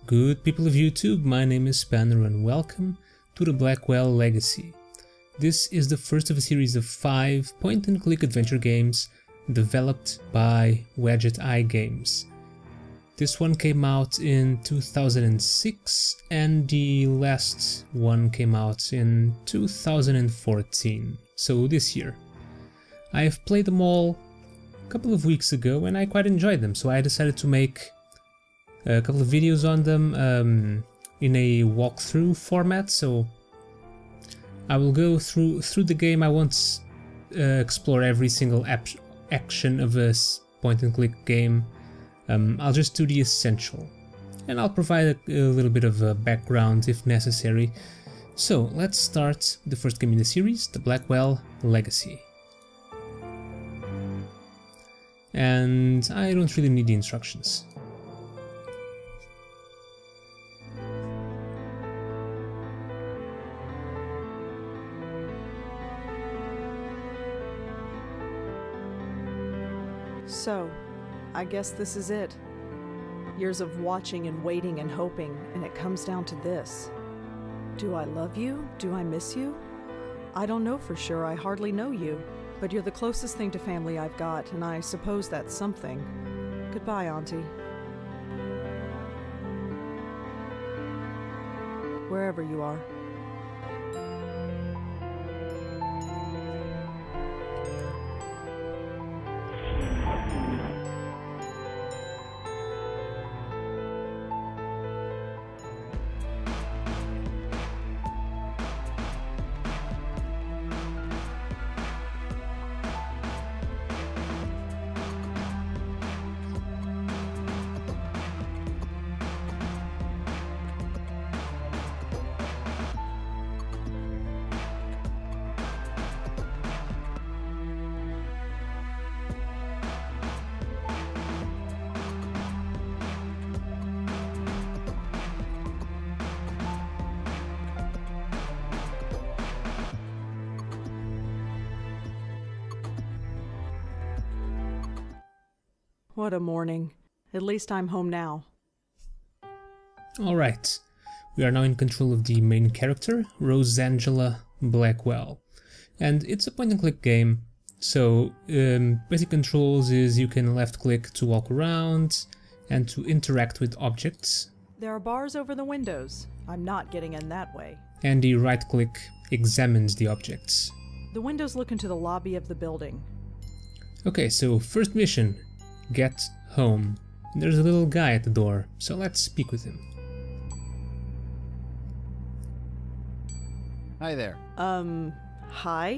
Good people of YouTube, my name is Spanner and welcome to the Blackwell Legacy. This is the first of a series of 5 point-and-click adventure games developed by Wadjet Eye Games. This one came out in 2006 and the last one came out in 2014, so this year. I've played them all a couple of weeks ago and I quite enjoyed them, so I decided to make a couple of videos on them in a walkthrough format. So I will go through the game. I won't explore every single action of a point-and-click game. I'll just do the essential, and I'll provide a little bit of a background if necessary. So let's start the first game in the series, the Blackwell Legacy. And I don't really need the instructions. So, I guess this is it. Years of watching and waiting and hoping, and it comes down to this. Do I love you? Do I miss you? I don't know for sure, I hardly know you. But you're the closest thing to family I've got, and I suppose that's something. Goodbye, Auntie. Wherever you are. What a morning. At least I'm home now. Alright, we are now in control of the main character, Rosangela Blackwell. And it's a point-and-click game, so basic controls is you can left-click to walk around and to interact with objects. There are bars over the windows. I'm not getting in that way. And the right-click examines the objects. The windows look into the lobby of the building. Okay, so first mission. Get home. There's a little guy at the door, so let's speak with him. Hi there. Hi?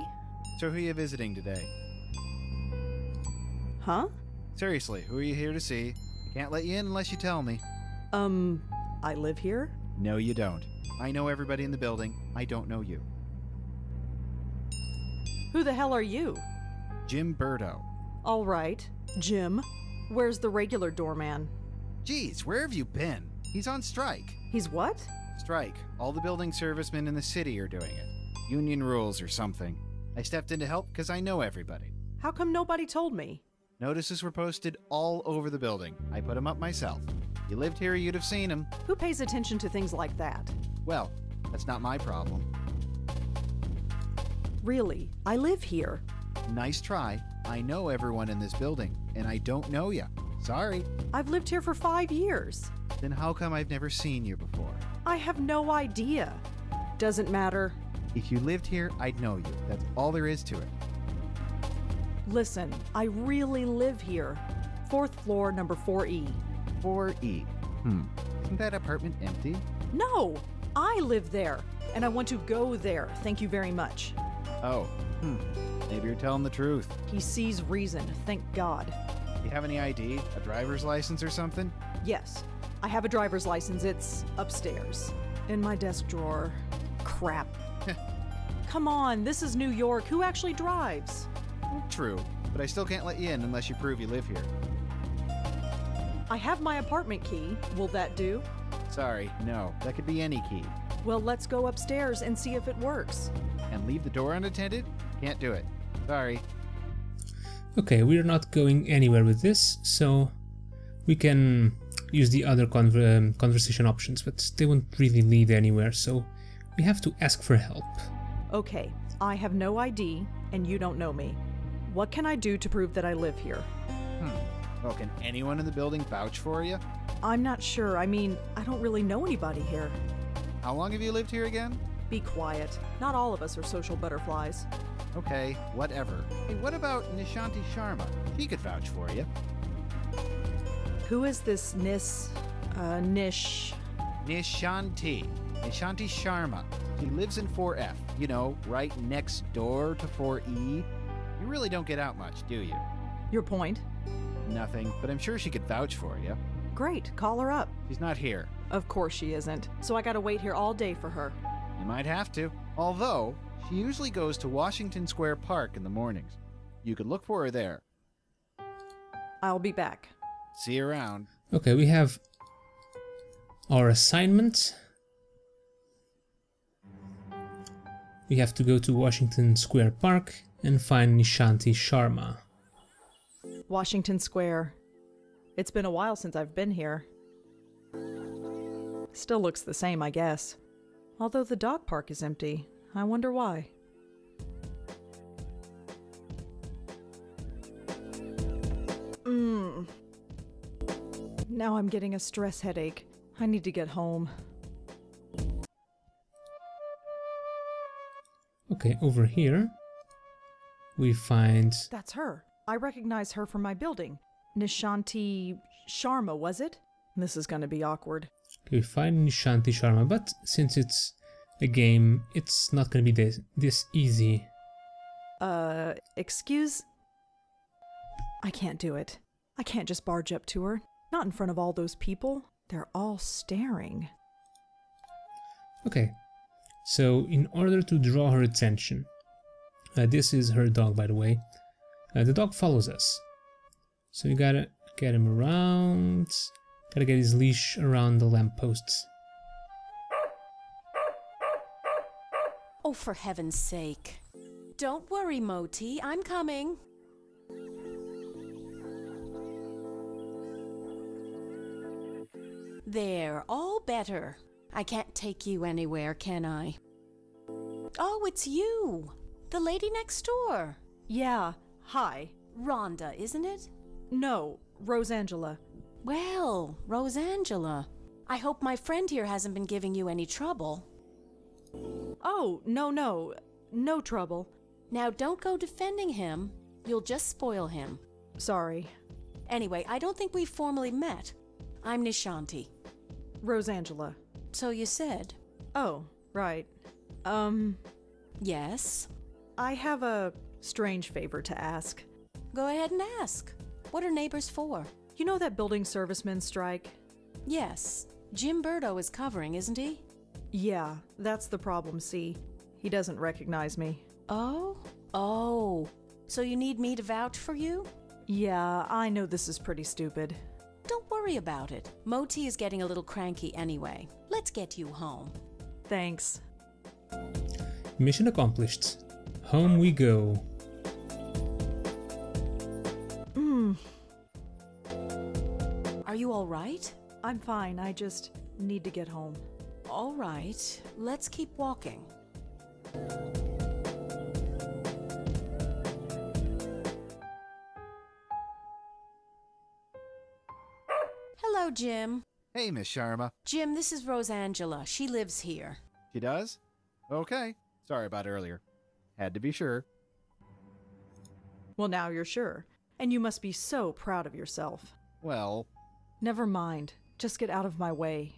So who are you visiting today? Huh? Seriously, who are you here to see? I can't let you in unless you tell me. I live here? No, you don't. I know everybody in the building. I don't know you. Who the hell are you? Jim Burdo. All right. Jim. Where's the regular doorman? Geez, where have you been? He's on strike. He's what? Strike. All the building servicemen in the city are doing it. Union rules or something. I stepped in to help because I know everybody. How come nobody told me? Notices were posted all over the building. I put them up myself. If you lived here, you'd have seen them. Who pays attention to things like that? Well, that's not my problem. Really, I live here. Nice try. I know everyone in this building, and I don't know you. Sorry. I've lived here for 5 years. Then how come I've never seen you before? I have no idea. Doesn't matter. If you lived here, I'd know you. That's all there is to it. Listen, I really live here. 4th floor, number 4E. 4E. Isn't that apartment empty? No! I live there, and I want to go there. Thank you very much. Oh, maybe you're telling the truth. He sees reason, thank God. You have any ID? A driver's license or something? Yes, I have a driver's license. It's upstairs. In my desk drawer. Crap. Come on, this is New York. Who actually drives? True, but I still can't let you in unless you prove you live here. I have my apartment key. Will that do? Sorry, no. That could be any key. Well, let's go upstairs and see if it works. And leave the door unattended? Can't do it. Sorry. Okay, we're not going anywhere with this, so we can use the other conversation options, but they won't really lead anywhere, so we have to ask for help. Okay, I have no ID, and you don't know me. What can I do to prove that I live here? Well, can anyone in the building vouch for you? I'm not sure. I mean, I don't really know anybody here. How long have you lived here again? Be quiet. Not all of us are social butterflies. Okay, whatever. Hey, what about Nishanti Sharma? She could vouch for you. Who is this Nish? Nishanti. Nishanti Sharma. She lives in 4F. You know, right next door to 4E. You really don't get out much, do you? Your point? Nothing, but I'm sure she could vouch for you. Great, call her up. She's not here. Of course she isn't. So I gotta wait here all day for her. You might have to. Although, she usually goes to Washington Square Park in the mornings. You could look for her there. I'll be back. See you around. Okay, we have our assignment. We have to go to Washington Square Park and find Nishanti Sharma. Washington Square. It's been a while since I've been here. Still looks the same, I guess. Although the dog park is empty. I wonder why. Now I'm getting a stress headache. I need to get home. Okay, over here we find... That's her. I recognize her from my building. Nishanti Sharma, was it? This is gonna be awkward. Okay, we find Nishanti Sharma, but since it's a game, it's not gonna be this easy. Excuse? I can't do it. I can't just barge up to her. Not in front of all those people. They're all staring. Okay, so in order to draw her attention, this is her dog, by the way. The dog follows us. So you gotta get him around, gotta get his leash around the lampposts. Oh, for heaven's sake. Don't worry, Moti, I'm coming. There, all better. I can't take you anywhere, can I? Oh, it's you! The lady next door. Yeah, hi. Rhonda, isn't it? No, Rosangela. Well, Rosangela. I hope my friend here hasn't been giving you any trouble. Oh, no trouble. Now don't go defending him. You'll just spoil him. Sorry. Anyway, I don't think we've formally met. I'm Nishanti. Rosangela. So you said. Oh, right. Yes? I have a strange favor to ask. Go ahead and ask. What are neighbors for? You know that building servicemen strike? Yes. Jim Burdo is covering, isn't he? Yeah, that's the problem, see. He doesn't recognize me. Oh? Oh. So you need me to vouch for you? Yeah, I know this is pretty stupid. Don't worry about it. Moti is getting a little cranky anyway. Let's get you home. Thanks. Mission accomplished. Home we go. Are you all right? I'm fine, I just need to get home. All right. Let's keep walking. Hello, Jim. Hey, Miss Sharma. Jim, this is Rosangela. She lives here. She does? Okay. Sorry about earlier. Had to be sure. Well, now you're sure. And you must be so proud of yourself. Well... Never mind. Just get out of my way.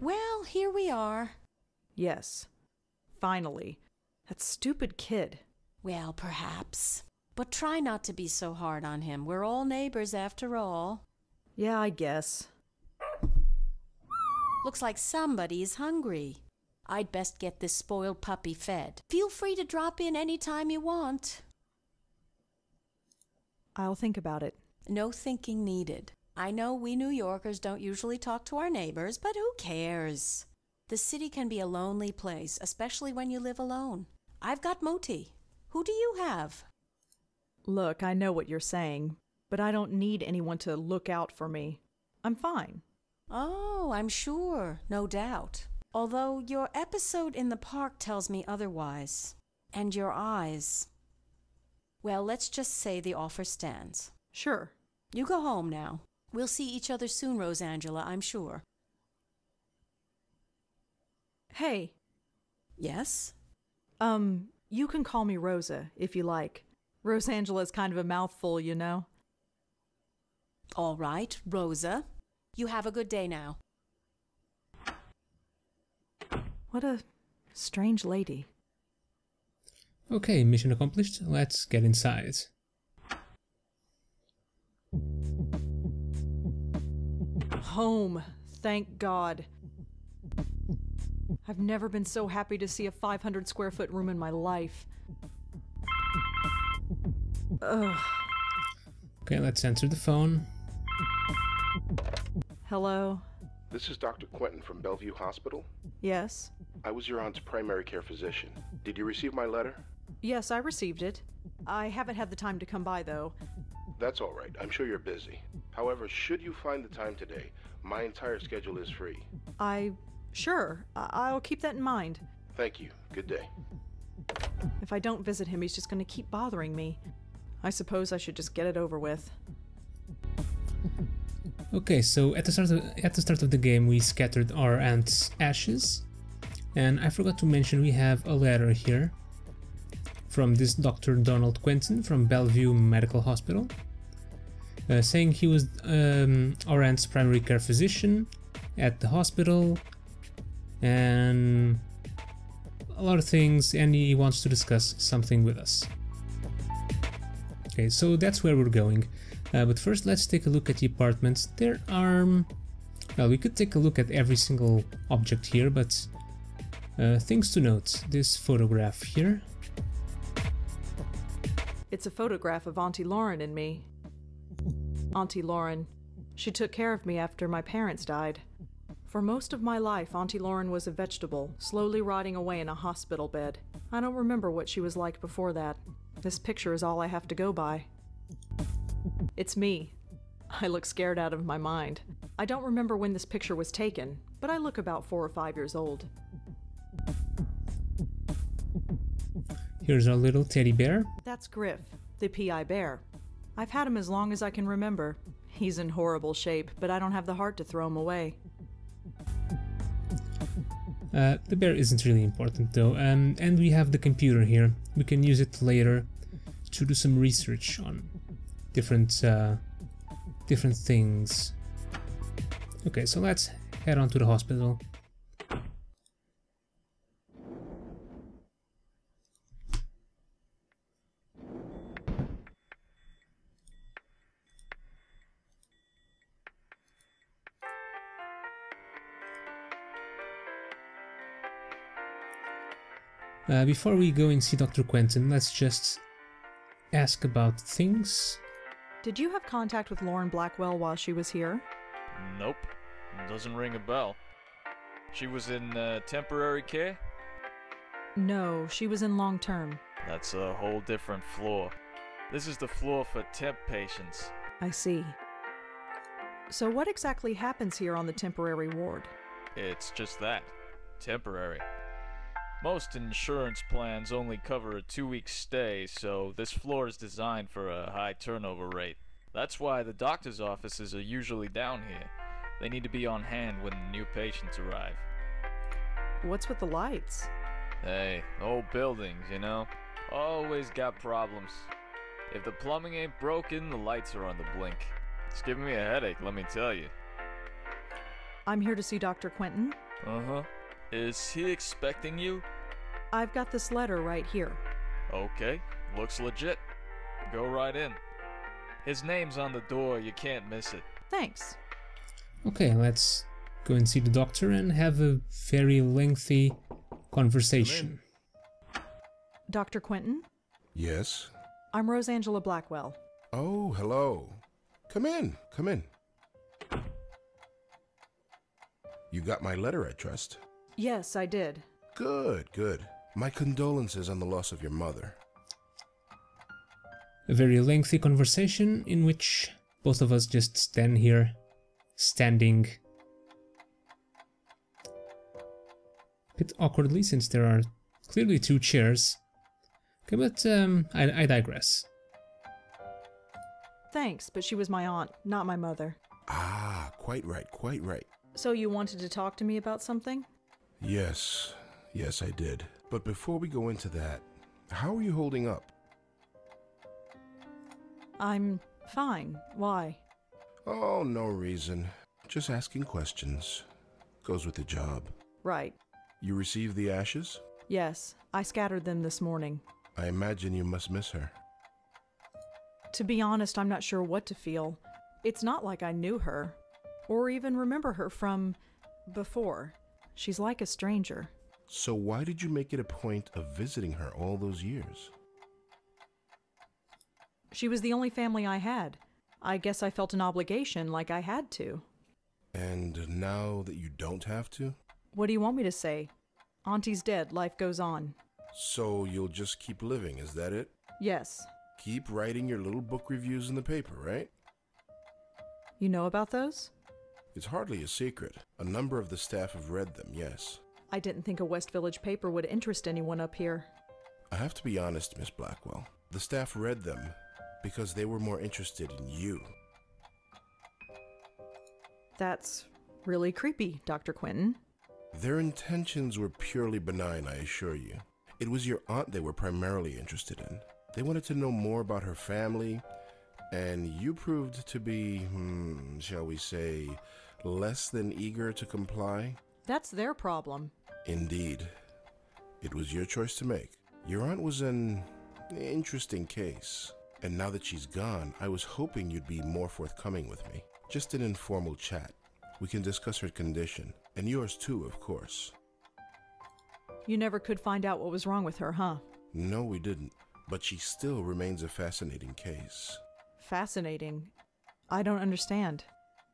Well, here we are. Yes. Finally. That stupid kid. Well, perhaps. But try not to be so hard on him. We're all neighbors after all. Yeah, I guess. Looks like somebody is hungry. I'd best get this spoiled puppy fed. Feel free to drop in any time you want. I'll think about it. No thinking needed. I know we New Yorkers don't usually talk to our neighbors, but who cares? The city can be a lonely place, especially when you live alone. I've got Moti. Who do you have? Look, I know what you're saying, but I don't need anyone to look out for me. I'm fine. Oh, I'm sure, no doubt. Although your episode in the park tells me otherwise. And your eyes. Well, let's just say the offer stands. Sure. You go home now. We'll see each other soon, Rosangela, I'm sure. Hey. Yes? You can call me Rosa, if you like. Rosangela's kind of a mouthful, you know. All right, Rosa. You have a good day now. What a strange lady. Okay, mission accomplished. Let's get inside. Home. Thank God. I've never been so happy to see a 500 square foot room in my life. Ugh. Okay, let's answer the phone. Hello? This is Dr. Quentin from Bellevue Hospital. Yes? I was your aunt's primary care physician. Did you receive my letter? Yes, I received it. I haven't had the time to come by, though. That's all right. I'm sure you're busy. However, should you find the time today, my entire schedule is free. Sure. I'll keep that in mind. Thank you. Good day. If I don't visit him, he's just going to keep bothering me. I suppose I should just get it over with. Okay, so at the start of the game we scattered our aunt's ashes, and I forgot to mention we have a letter here from this Dr. Donald Quentin from Bellevue Medical Hospital, saying he was our aunt's primary care physician at the hospital, and a lot of things, and he wants to discuss something with us. Okay, so that's where we're going. But first let's take a look at the apartments. There are... well, we could take a look at every single object here, but things to note. This photograph here. It's a photograph of Auntie Lauren and me. Auntie Lauren. She took care of me after my parents died. For most of my life, Auntie Lauren was a vegetable, slowly rotting away in a hospital bed. I don't remember what she was like before that. This picture is all I have to go by. It's me. I look scared out of my mind. I don't remember when this picture was taken, but I look about 4 or 5 years old. Here's our little teddy bear. That's Griff, the PI bear. I've had him as long as I can remember. He's in horrible shape, but I don't have the heart to throw him away. The bear isn't really important though, and we have the computer here. We can use it later to do some research on different things. Okay, so let's head on to the hospital. Before we go and see Dr. Quentin, let's just ask about things. Did you have contact with Lauren Blackwell while she was here? Nope. Doesn't ring a bell. She was in temporary care? No, she was in long-term. That's a whole different floor. This is the floor for temp patients. I see. So what exactly happens here on the temporary ward? It's just that. Temporary. Most insurance plans only cover a 2-week stay, so this floor is designed for a high turnover rate. That's why the doctor's offices are usually down here. They need to be on hand when new patients arrive. What's with the lights? Hey, old buildings, you know? Always got problems. If the plumbing ain't broken, the lights are on the blink. It's giving me a headache, let me tell you. I'm here to see Dr. Quentin. Uh-huh. Is he expecting you? I've got this letter right here. Okay, looks legit. Go right in. His name's on the door, you can't miss it. Thanks. Okay, let's go and see the doctor and have a very lengthy conversation. Dr. Quentin? Yes? I'm Rosangela Blackwell. Oh, hello. Come in, come in. You got my letter, I trust? Yes, I did. Good, good. My condolences on the loss of your mother. A very lengthy conversation in which both of us just stand here, standing a bit awkwardly since there are clearly two chairs. Okay, but I digress. Thanks, but she was my aunt, not my mother. Ah, quite right, quite right. So you wanted to talk to me about something? Yes, I did. But before we go into that, how are you holding up? I'm fine. Why? Oh, no reason. Just asking questions. Goes with the job. Right. You received the ashes? Yes, I scattered them this morning. I imagine you must miss her. To be honest, I'm not sure what to feel. It's not like I knew her, or even remember her from before. She's like a stranger. So why did you make it a point of visiting her all those years? She was the only family I had. I guess I felt an obligation, like I had to. And now that you don't have to? What do you want me to say? Auntie's dead, life goes on. So you'll just keep living, is that it? Yes. Keep writing your little book reviews in the paper, right? You know about those? It's hardly a secret. A number of the staff have read them, yes. I didn't think a West Village paper would interest anyone up here. I have to be honest, Miss Blackwell. The staff read them because they were more interested in you. That's really creepy, Dr. Quentin. Their intentions were purely benign, I assure you. It was your aunt they were primarily interested in. They wanted to know more about her family, and you proved to be, shall we say, less than eager to comply? That's their problem. Indeed. It was your choice to make. Your aunt was an interesting case, and now that she's gone, I was hoping you'd be more forthcoming with me. Just an informal chat. We can discuss her condition, and yours too, of course. You never could find out what was wrong with her, huh? No, we didn't. But she still remains a fascinating case. Fascinating. I don't understand.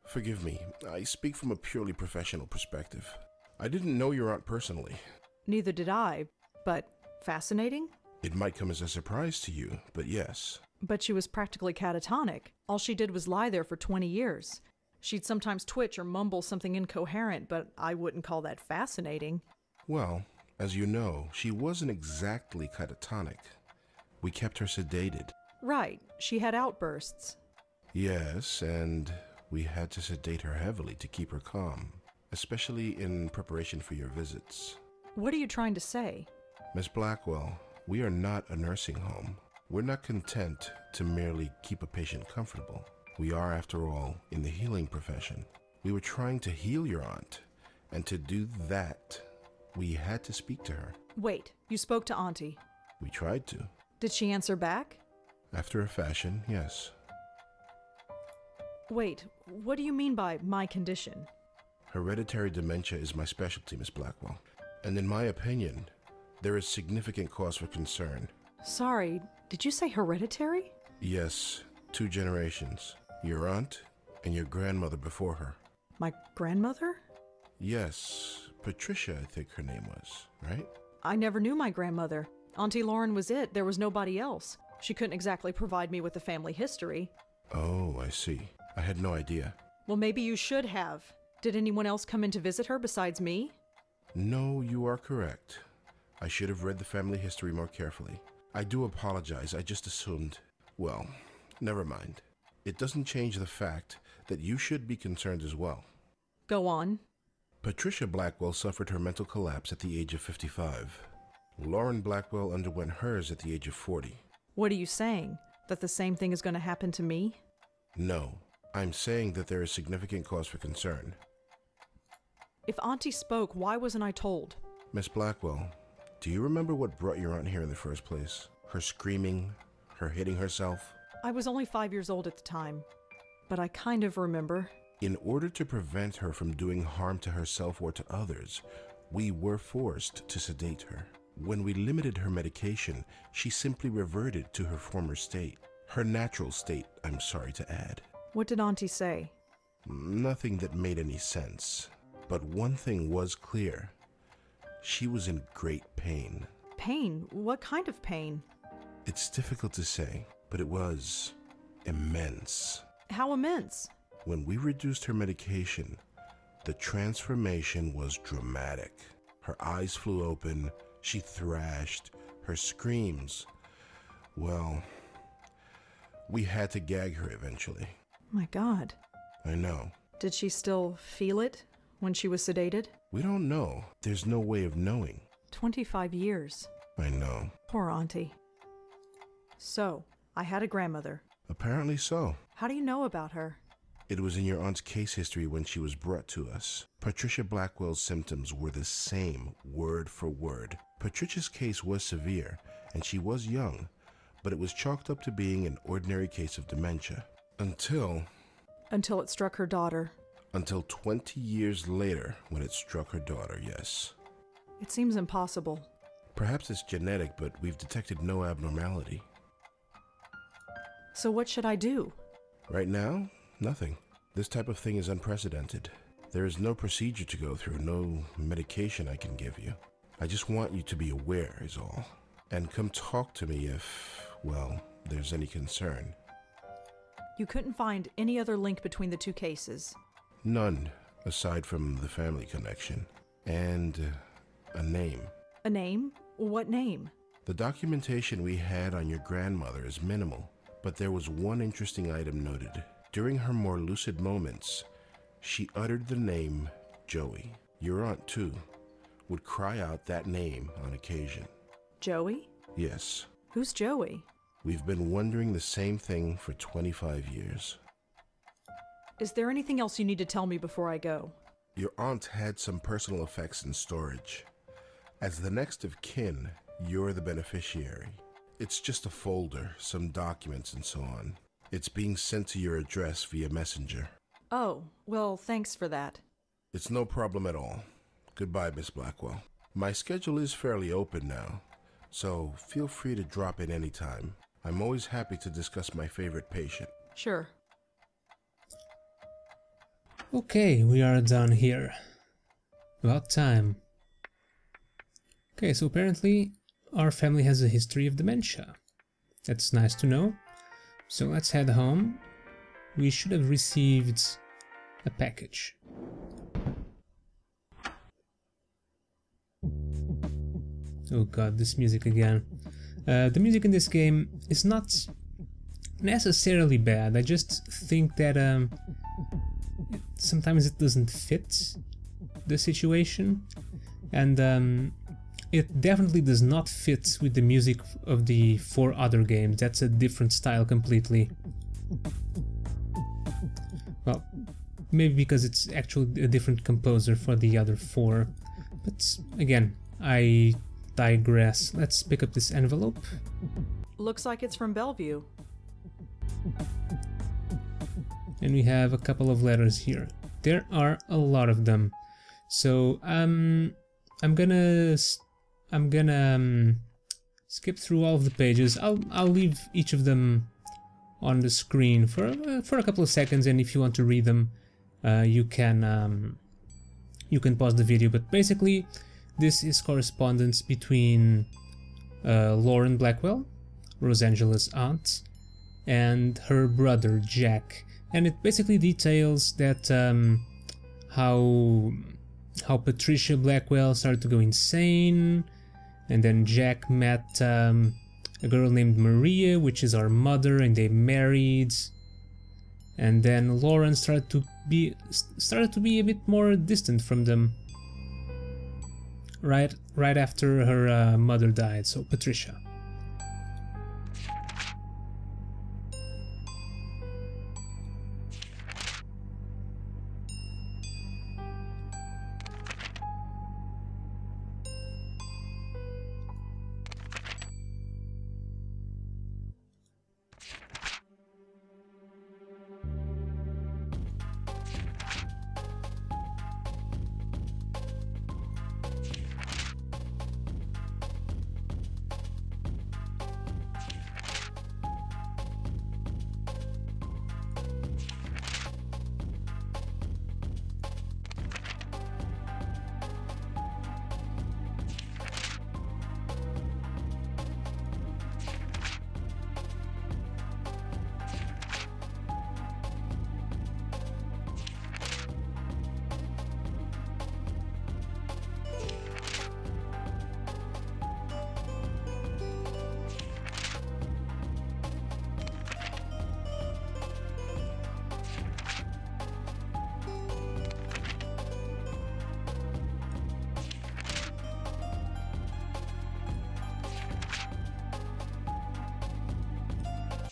Forgive me, I speak from a purely professional perspective. I didn't know your aunt personally. Neither did I, but fascinating? It might come as a surprise to you, but yes. But she was practically catatonic. All she did was lie there for 20 years. She'd sometimes twitch or mumble something incoherent, but I wouldn't call that fascinating. Well, as you know, she wasn't exactly catatonic. We kept her sedated. Right, she had outbursts. Yes, and we had to sedate her heavily to keep her calm, especially in preparation for your visits. What are you trying to say? Miss Blackwell, we are not a nursing home. We're not content to merely keep a patient comfortable. We are, after all, in the healing profession. We were trying to heal your aunt, and to do that, we had to speak to her. Wait, you spoke to Auntie. We tried to. Did she answer back? After a fashion, yes. Wait, what do you mean by my condition? Hereditary dementia is my specialty, Miss Blackwell. And in my opinion, there is significant cause for concern. Sorry, did you say hereditary? Yes, 2 generations. Your aunt and your grandmother before her. My grandmother? Yes, Patricia, I think her name was, right? I never knew my grandmother. Auntie Lauren was it. There was nobody else. She couldn't exactly provide me with a family history. Oh, I see. I had no idea. Well, maybe you should have. Did anyone else come in to visit her besides me? No, you are correct. I should have read the family history more carefully. I do apologize. I just assumed. Well, never mind. It doesn't change the fact that you should be concerned as well. Go on. Patricia Blackwell suffered her mental collapse at the age of 55. Lauren Blackwell underwent hers at the age of 40. What are you saying? That the same thing is going to happen to me? No, I'm saying that there is significant cause for concern. If Auntie spoke, why wasn't I told? Miss Blackwell, do you remember what brought your aunt here in the first place? Her screaming, her hitting herself? I was only 5 years old at the time, but I kind of remember. In order to prevent her from doing harm to herself or to others, we were forced to sedate her. When we limited her medication, she simply reverted to her former state. Her natural state, I'm sorry to add. What did Auntie say? Nothing that made any sense. But one thing was clear. She was in great pain. Pain? What kind of pain? It's difficult to say, but it was immense. How immense? When we reduced her medication, the transformation was dramatic. Her eyes flew open, she thrashed, her screams. Well, we had to gag her eventually. My God. I know. Did she still feel it when she was sedated? We don't know. There's no way of knowing. 25 years. I know. Poor auntie. So, I had a grandmother. Apparently so. How do you know about her? It was in your aunt's case history when she was brought to us. Patricia Blackwell's symptoms were the same, word for word. Patricia's case was severe, and she was young, but it was chalked up to being an ordinary case of dementia. Until it struck her daughter. Until 20 years later, when it struck her daughter, yes. It seems impossible. Perhaps it's genetic, but we've detected no abnormality. So what should I do? Right now, nothing. This type of thing is unprecedented. There is no procedure to go through, no medication I can give you. I just want you to be aware, is all. And come talk to me if, well, there's any concern. You couldn't find any other link between the two cases? None, aside from the family connection. And a name. A name? What name? The documentation we had on your grandmother is minimal, but there was one interesting item noted. During her more lucid moments, she uttered the name Joey. Your aunt, too, would cry out that name on occasion. Joey? Yes. Who's Joey? We've been wondering the same thing for 25 years. Is there anything else you need to tell me before I go? Your aunt had some personal effects in storage. As the next of kin, you're the beneficiary. It's just a folder, some documents and so on. It's being sent to your address via messenger. Oh, well, thanks for that. It's no problem at all. Goodbye, Miss Blackwell. My schedule is fairly open now, so feel free to drop in anytime. I'm always happy to discuss my favorite patient. Sure. Okay, we are done here. About time. Okay, so apparently our family has a history of dementia. That's nice to know. So let's head home. We should have received a package. Oh god, this music again. The music in this game is not necessarily bad. I just think that sometimes it doesn't fit the situation, and it definitely does not fit with the music of the 4 other games. That's a different style completely. Well, maybe because it's actually a different composer for the other 4, but again, I digress. Let's pick up this envelope. Looks like it's from Bellevue. And we have a couple of letters here. There are a lot of them. So I'm gonna skip through all of the pages. I'll leave each of them on the screen for a couple of seconds, and if you want to read them, you can pause the video. But basically, this is correspondence between Lauren Blackwell, Rosangela's aunt, and her brother Jack, and it basically details that how Patricia Blackwell started to go insane, and then Jack met a girl named Maria, which is our mother, and they married, and then Lauren started to be a bit more distant from them right after her mother died, so Patricia.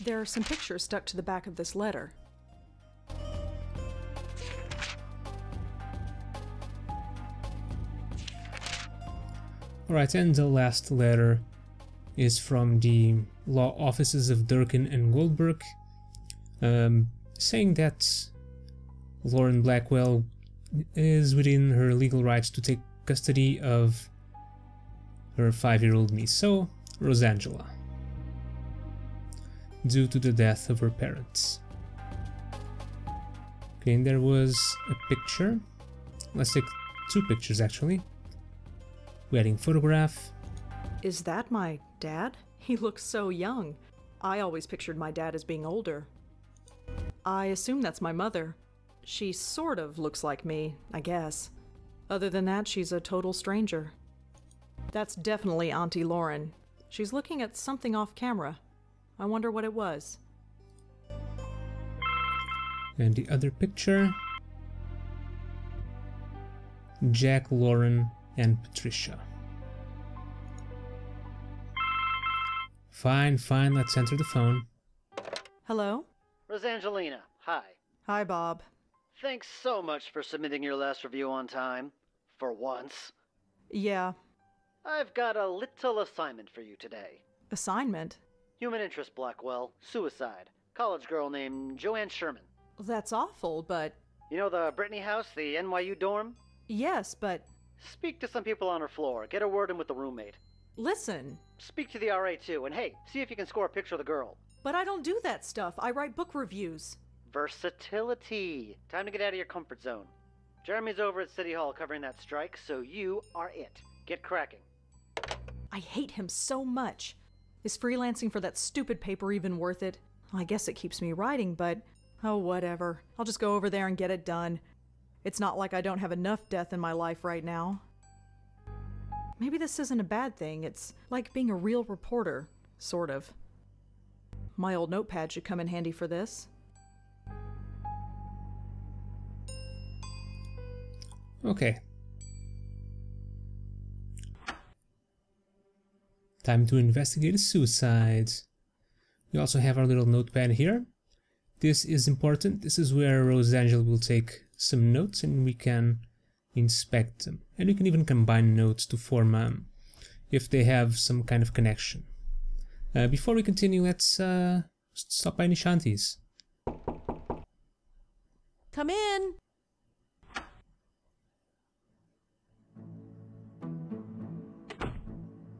There are some pictures stuck to the back of this letter. Alright, and the last letter is from the law offices of Durkin and Goldberg, saying that Lauren Blackwell is within her legal rights to take custody of her 5-year-old niece, so Rosangela, due to the death of her parents. Okay, and there was a picture. Let's take 2 pictures actually. Wedding photograph. Is that my dad? He looks so young. I always pictured my dad as being older. I assume that's my mother. She sort of looks like me, I guess. Other than that, she's a total stranger. That's definitely Auntie Lauren. She's looking at something off camera. I wonder what it was. And the other picture. Jack, Lauren, and Patricia. Fine, let's enter the phone. Hello? Rosangelina, hi. Hi, Bob. Thanks so much for submitting your last review on time. For once. Yeah. I've got a little assignment for you today. Assignment? Human interest, Blackwell. Suicide. College girl named Joanne Sherman. That's awful, but... You know the Brittany house, the NYU dorm? Yes, but... Speak to some people on her floor. Get a word in with the roommate. Listen. Speak to the RA too, and hey, see if you can score a picture of the girl. But I don't do that stuff. I write book reviews. Versatility. Time to get out of your comfort zone. Jeremy's over at City Hall covering that strike, so you are it. Get cracking. I hate him so much. Is freelancing for that stupid paper even worth it? I guess it keeps me writing, but... oh, whatever. I'll just go over there and get it done. It's not like I don't have enough death in my life right now. Maybe this isn't a bad thing. It's like being a real reporter. Sort of. My old notepad should come in handy for this. Okay. Time to investigate a suicide. We also have our little notepad here. This is important. This is where Rosangela will take some notes and we can inspect them. And you can even combine notes to form if they have some kind of connection. Before we continue, let's stop by Nishanti's. Come in.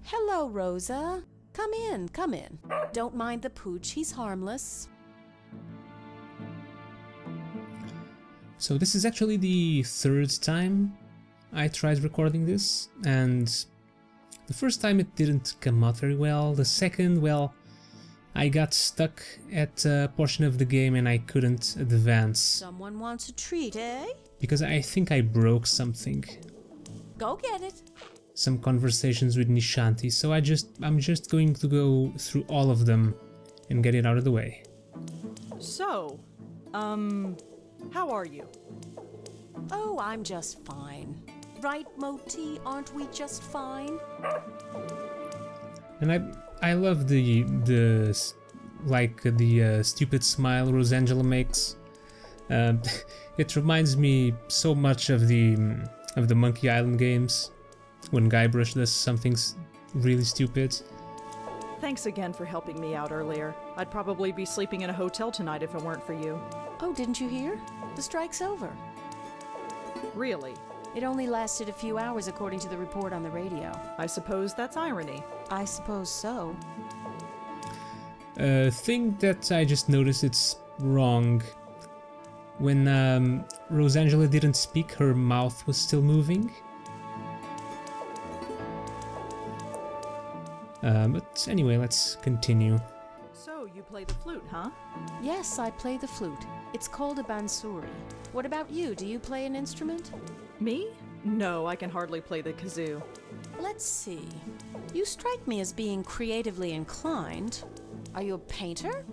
Hello, Rosa. Come in, come in. Don't mind the pooch, he's harmless. So this is actually the 3rd time I tried recording this, and the first time it didn't come out very well. The second, well, I got stuck at a portion of the game and I couldn't advance. Someone wants a treat, eh? Because I think I broke something. Go get it. Some conversations with Nishanti, so I'm just going to go through all of them and get it out of the way. So, how are you? Oh, I'm just fine. Right, Moti? Aren't we just fine? And I love the stupid smile Rosangela makes. It reminds me so much of the Monkey Island games, when Guybrush does something really stupid. Thanks again for helping me out earlier. I'd probably be sleeping in a hotel tonight if it weren't for you. Oh, didn't you hear? The strike's over. Really? It only lasted a few hours according to the report on the radio. I suppose that's irony. I suppose so. Thing that I just noticed it's wrong. When Rosangela didn't speak, her mouth was still moving. But anyway, let's continue. So, you play the flute, huh? Yes, I play the flute. It's called a bansuri. What about you? Do you play an instrument? Me? No, I can hardly play the kazoo. Let's see. You strike me as being creatively inclined. Are you a painter?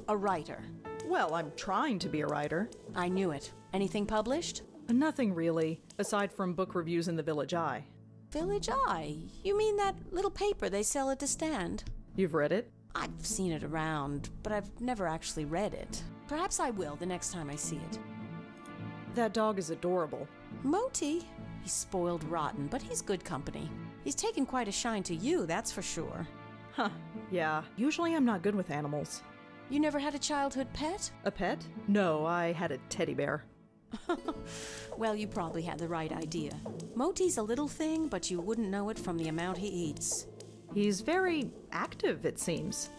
A writer? Well, I'm trying to be a writer. I knew it. Anything published? Nothing really, aside from book reviews in the Village Eye. Village Eye? You mean that little paper they sell at the stand? You've read it? I've seen it around, but I've never actually read it. Perhaps I will the next time I see it. That dog is adorable. Moti? He's spoiled rotten, but he's good company. He's taken quite a shine to you, that's for sure. Huh, yeah. Usually I'm not good with animals. You never had a childhood pet? A pet? No, I had a teddy bear. Well, you probably had the right idea. Moti's a little thing, but you wouldn't know it from the amount he eats. He's very active, it seems.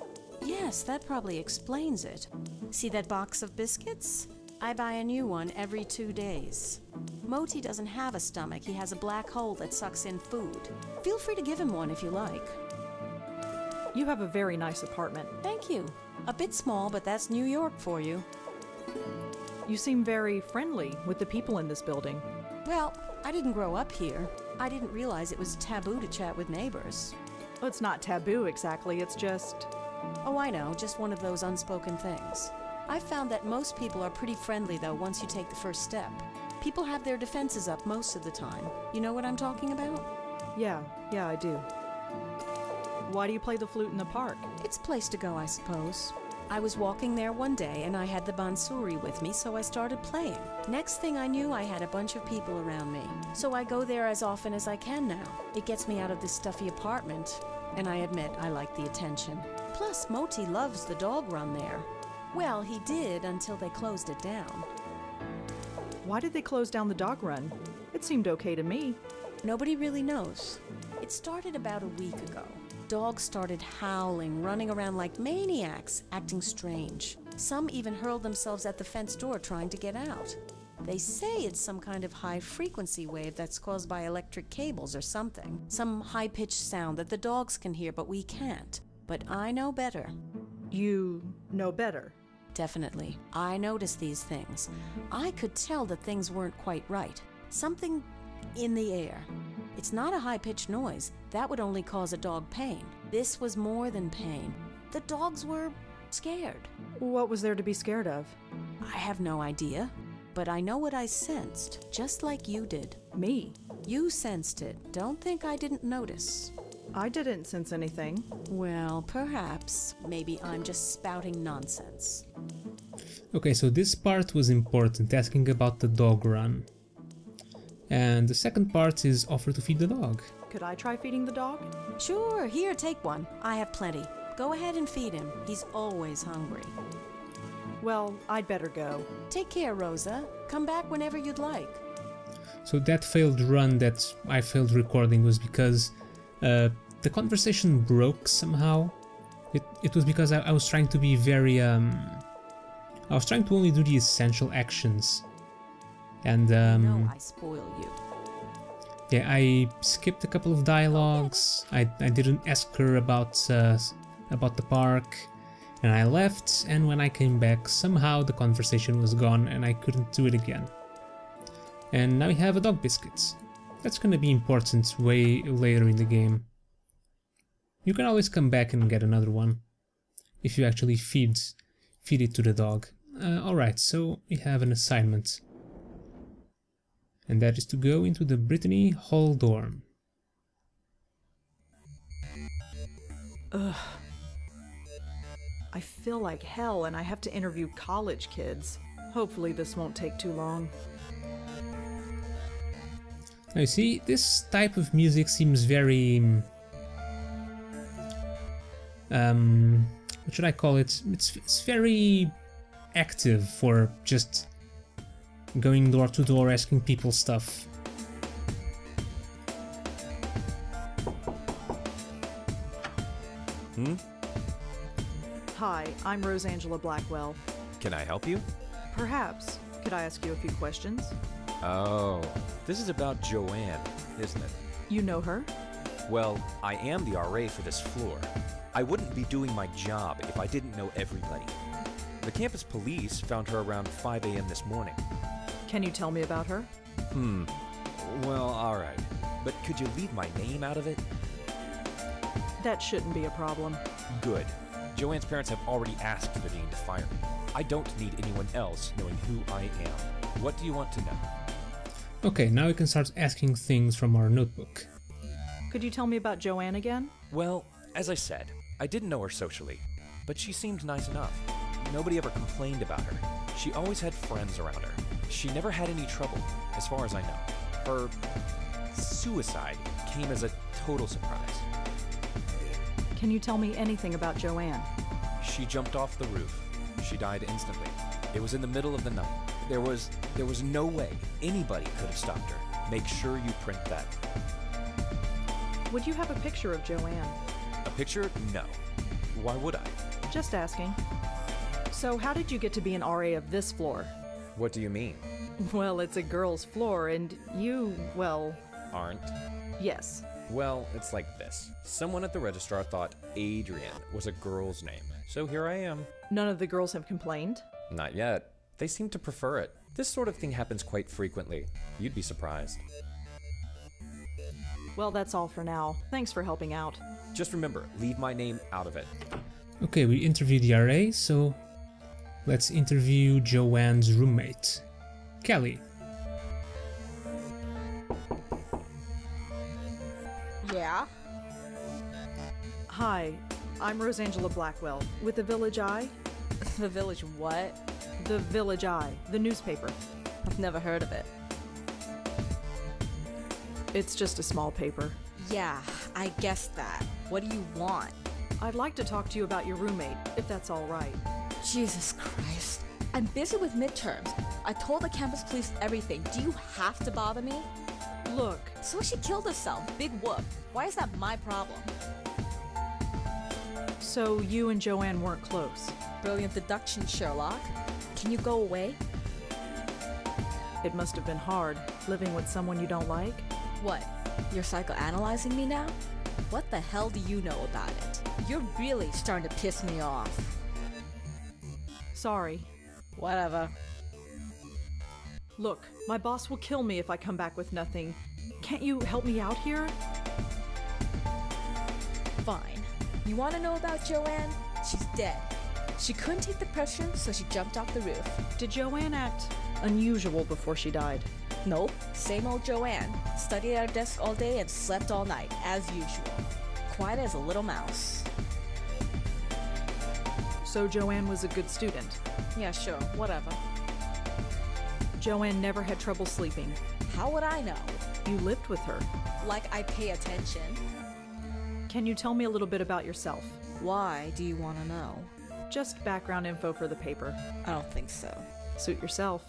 Yes, that probably explains it. See that box of biscuits? I buy a new one every 2 days. Moti doesn't have a stomach, he has a black hole that sucks in food. Feel free to give him one if you like. You have a very nice apartment. Thank you. A bit small, but that's New York for you. You seem very friendly with the people in this building. Well, I didn't grow up here. I didn't realize it was taboo to chat with neighbors. Well, it's not taboo exactly, it's just... Oh, I know, just one of those unspoken things. I've found that most people are pretty friendly, though, once you take the first step. People have their defenses up most of the time. You know what I'm talking about? Yeah, I do. Why do you play the flute in the park? It's a place to go, I suppose. I was walking there one day and I had the bansuri with me, so I started playing. Next thing I knew, I had a bunch of people around me. So I go there as often as I can now. It gets me out of this stuffy apartment, and I admit I like the attention. Plus, Moti loves the dog run there. Well, he did until they closed it down. Why did they close down the dog run? It seemed okay to me. Nobody really knows. It started about a week ago. Dogs started howling, running around like maniacs, acting strange. Some even hurled themselves at the fence door trying to get out. They say it's some kind of high-frequency wave that's caused by electric cables or something. Some high-pitched sound that the dogs can hear, but we can't. But I know better. You know better? Definitely. I noticed these things. I could tell that things weren't quite right. Something in the air. It's not a high-pitched noise. That would only cause a dog pain. This was more than pain. The dogs were scared. What was there to be scared of? I have no idea, but I know what I sensed, just like you did. Me? You sensed it. Don't think I didn't notice. I didn't sense anything. Well, perhaps. Maybe I'm just spouting nonsense. Okay, so this part was important, asking about the dog run. And the second part is offer to feed the dog. Could I try feeding the dog? Sure, here, take one. I have plenty. Go ahead and feed him. He's always hungry. Well, I'd better go. Take care, Rosa. Come back whenever you'd like. So that failed run that I failed recording was because the conversation broke somehow. It was because I was trying to be very... I was trying to only do the essential actions. And No, I spoil you. yeah, I skipped a couple of dialogues. I didn't ask her about the park, and I left. And when I came back, somehow the conversation was gone, and I couldn't do it again. And now we have a dog biscuit. That's gonna be important way later in the game. You can always come back and get another one if you actually feed it to the dog. Alright, so we have an assignment. And that is to go into the Brittany Hall dorm. Ugh. I feel like hell and I have to interview college kids. Hopefully this won't take too long. Now you see, this type of music seems very... what should I call it? It's very active for just going door to door asking people stuff. Hi, I'm Rosangela Blackwell. Can I help you? Perhaps. Could I ask you a few questions? Oh, this is about Joanne, isn't it? You know her? Well, I am the RA for this floor. I wouldn't be doing my job if I didn't know everybody. The campus police found her around 5 a.m. this morning. Can you tell me about her? Well, alright. But could you leave my name out of it? That shouldn't be a problem. Good. Joanne's parents have already asked the dean to fire me. I don't need anyone else knowing who I am. What do you want to know? Okay, now we can start asking things from our notebook. Could you tell me about Joanne again? Well, as I said, I didn't know her socially, but she seemed nice enough. Nobody ever complained about her. She always had friends around her. She never had any trouble, as far as I know. Her suicide came as a total surprise. Can you tell me anything about Joanne? She jumped off the roof. She died instantly. It was in the middle of the night. There was no way anybody could have stopped her. Make sure you print that. Would you have a picture of Joanne? A picture? No. Why would I? Just asking. So how did you get to be an RA of this floor? What do you mean? Well, it's a girl's floor, and you, well... Aren't? Yes. Well, it's like this. Someone at the registrar thought Adrian was a girl's name, so here I am. None of the girls have complained? Not yet. They seem to prefer it. This sort of thing happens quite frequently. You'd be surprised. Well, that's all for now. Thanks for helping out. Just remember, leave my name out of it. Okay, we interviewed the RA, so let's interview Joanne's roommate, Kelly. Yeah? Hi, I'm Rosangela Blackwell, with the Village Eye. The Village what? The Village Eye, the newspaper. I've never heard of it. It's just a small paper. Yeah, I guessed that. What do you want? I'd like to talk to you about your roommate, if that's all right. Jesus Christ. I'm busy with midterms. I told the campus police everything. Do you have to bother me? Look. So she killed herself. Big whoop. Why is that my problem? So you and Joanne weren't close? Brilliant deduction, Sherlock. Can you go away? It must have been hard, living with someone you don't like. What? You're psychoanalyzing me now? What the hell do you know about it? You're really starting to piss me off. Sorry. Whatever. Look, my boss will kill me if I come back with nothing. Can't you help me out here? Fine. You want to know about Joanne? She's dead. She couldn't take the pressure, so she jumped off the roof. Did Joanne act unusual before she died? Nope. Same old Joanne. Studied at her desk all day and slept all night, as usual. Quiet as a little mouse. So Joanne was a good student? Yeah, sure. Whatever. Joanne never had trouble sleeping. How would I know? You lived with her. Like I pay attention. Can you tell me a little bit about yourself? Why do you want to know? Just background info for the paper. I don't think so. Suit yourself.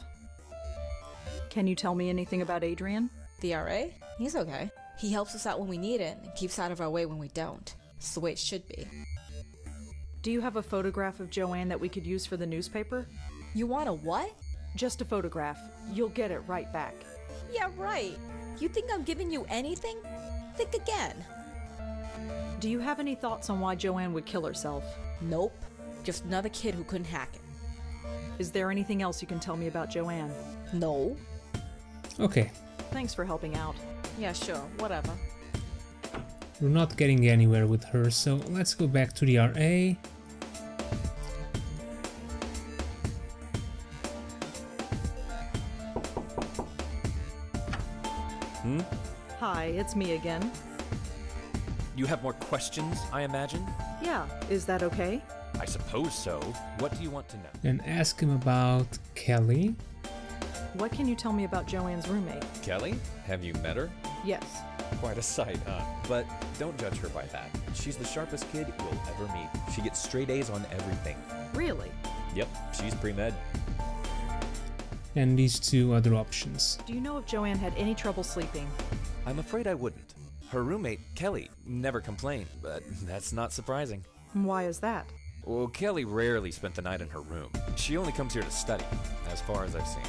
Can you tell me anything about Adrian? The RA? He's okay. He helps us out when we need it and keeps out of our way when we don't. It's the way it should be. Do you have a photograph of Joanne that we could use for the newspaper? You want a what? Just a photograph. You'll get it right back. Yeah, right. You think I'm giving you anything? Think again. Do you have any thoughts on why Joanne would kill herself? Nope. Just another kid who couldn't hack it. Is there anything else you can tell me about Joanne? No. Okay, Thanks for helping out. Yeah, sure. Whatever. we're not getting anywhere with her, so let's go back to the RA. Hi, it's me again. You have more questions, I imagine? Yeah, is that okay? I suppose so. What do you want to know? And ask him about Kelly. What can you tell me about Joanne's roommate? Kelly? Have you met her? Yes. Quite a sight, huh? But don't judge her by that. She's the sharpest kid you'll ever meet. She gets straight A's on everything. Really? Yep, she's pre-med. And these two other options. Do you know if Joanne had any trouble sleeping? I'm afraid I wouldn't. Her roommate, Kelly, never complained, but that's not surprising. Why is that? Well, Kelly rarely spent the night in her room. She only comes here to study, as far as I've seen.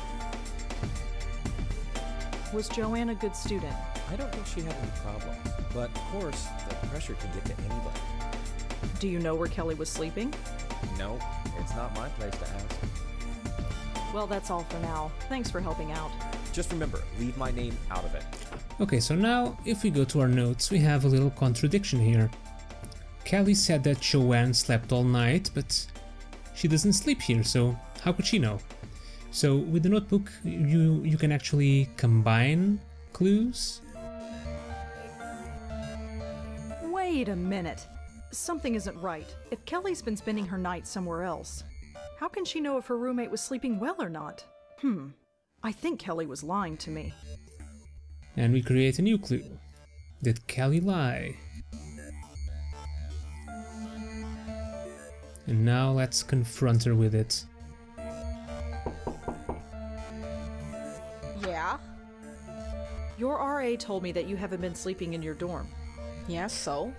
Was Joanne a good student? I don't think she had any problems, but of course, the pressure can get to anybody. Do you know where Kelly was sleeping? No, it's not my place to ask. Well, that's all for now. Thanks for helping out. Just remember, leave my name out of it. Okay, so now, if we go to our notes, we have a little contradiction here. Kelly said that Joanne slept all night, but she doesn't sleep here, so how could she know? So with the notebook, you can actually combine clues. Wait a minute. Something isn't right. If Kelly's been spending her night somewhere else, how can she know if her roommate was sleeping well or not? I think Kelly was lying to me. And we create a new clue. Did Kelly lie? And now let's confront her with it. Yeah? Your RA told me that you haven't been sleeping in your dorm. Yeah, so?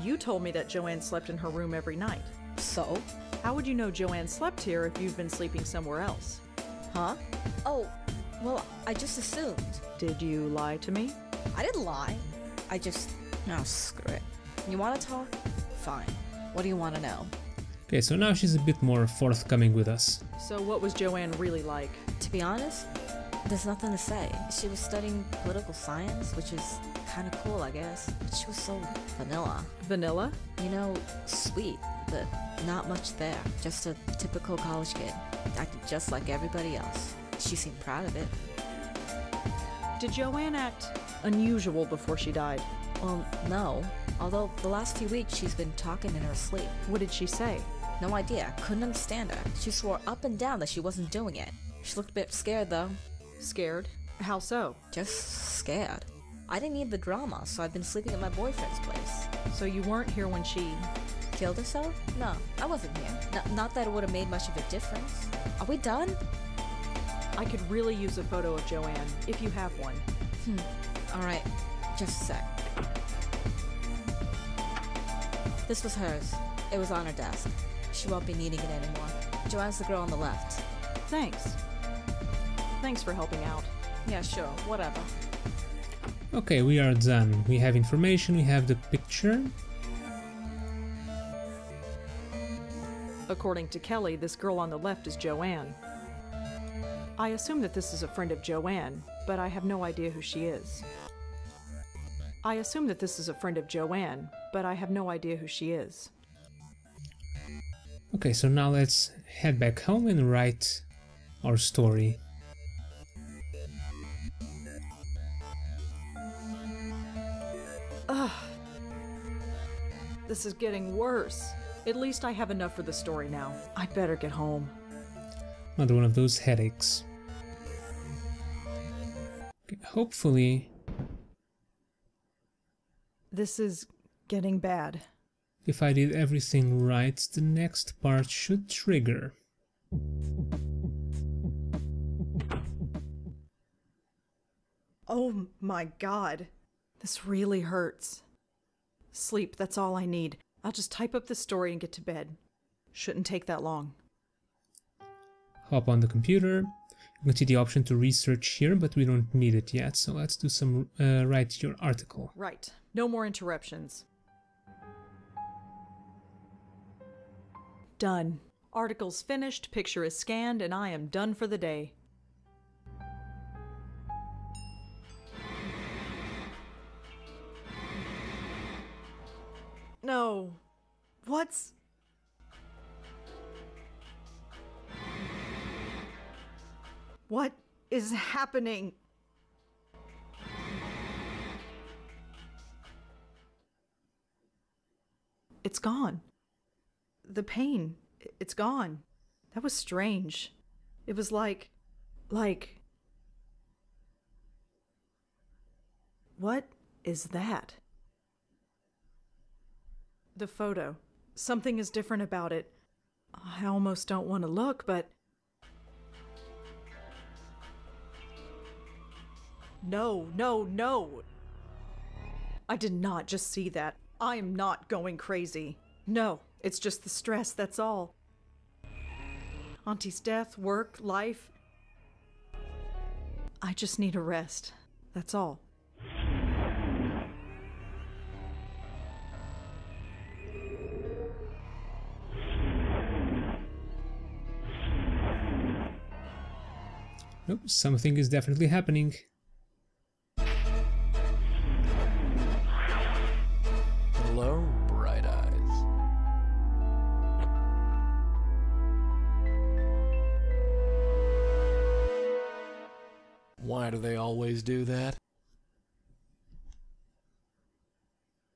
You told me that Joanne slept in her room every night. So? How would you know Joanne slept here if you've been sleeping somewhere else? Huh? Oh, well, I just assumed. Did you lie to me? I didn't lie. I just... Oh, screw it. You want to talk? Fine. What do you want to know? Okay, so now she's a bit more forthcoming with us. So what was Joanne really like? To be honest, there's nothing to say. She was studying political science, which is kind of cool, I guess. But she was so vanilla. Vanilla? You know, sweet, but not much there. Just a typical college kid. Acted just like everybody else. She seemed proud of it. Did Joanne act unusual before she died? Well, no. Although the last few weeks she's been talking in her sleep. What did she say? No idea. Couldn't understand her. She swore up and down that she wasn't doing it. She looked a bit scared, though. Scared? How so? Just scared. I didn't need the drama, so I've been sleeping at my boyfriend's place. So you weren't here when she... Killed herself? No, I wasn't here. Not that it would have made much of a difference. Are we done? I could really use a photo of Joanne, if you have one. Alright, just a sec. This was hers. It was on her desk. She won't be needing it anymore. Joanne's the girl on the left. Thanks. Thanks for helping out. Yeah, sure, whatever. Okay, we are done. We have information, we have the picture. According to Kelly, this girl on the left is Joanne. I assume that this is a friend of Joanne, but I have no idea who she is. I assume that this is a friend of Joanne, but I have no idea who she is. Okay, so now let's head back home and write our story. Ugh. This is getting worse. At least I have enough for the story now. I'd better get home. Another one of those headaches. Okay, hopefully... This is getting bad. If I did everything right, the next part should trigger. Oh my god. This really hurts. Sleep, that's all I need. I'll just type up the story and get to bed. Shouldn't take that long. Hop on the computer. You can see the option to research here, but we don't need it yet. So let's do some write your article. Right. No more interruptions. Done. Article's finished, picture is scanned, and I am done for the day. No. What's... What is happening? It's gone. The pain, it's gone. That was strange. It was like... What is that? The photo. Something is different about it. I almost don't want to look, but... No, no, no! I did not just see that. I am not going crazy. No, it's just the stress, that's all. Auntie's death, work, life. I just need a rest. That's all. Nope, something is definitely happening. Hello, bright eyes. Why do they always do that?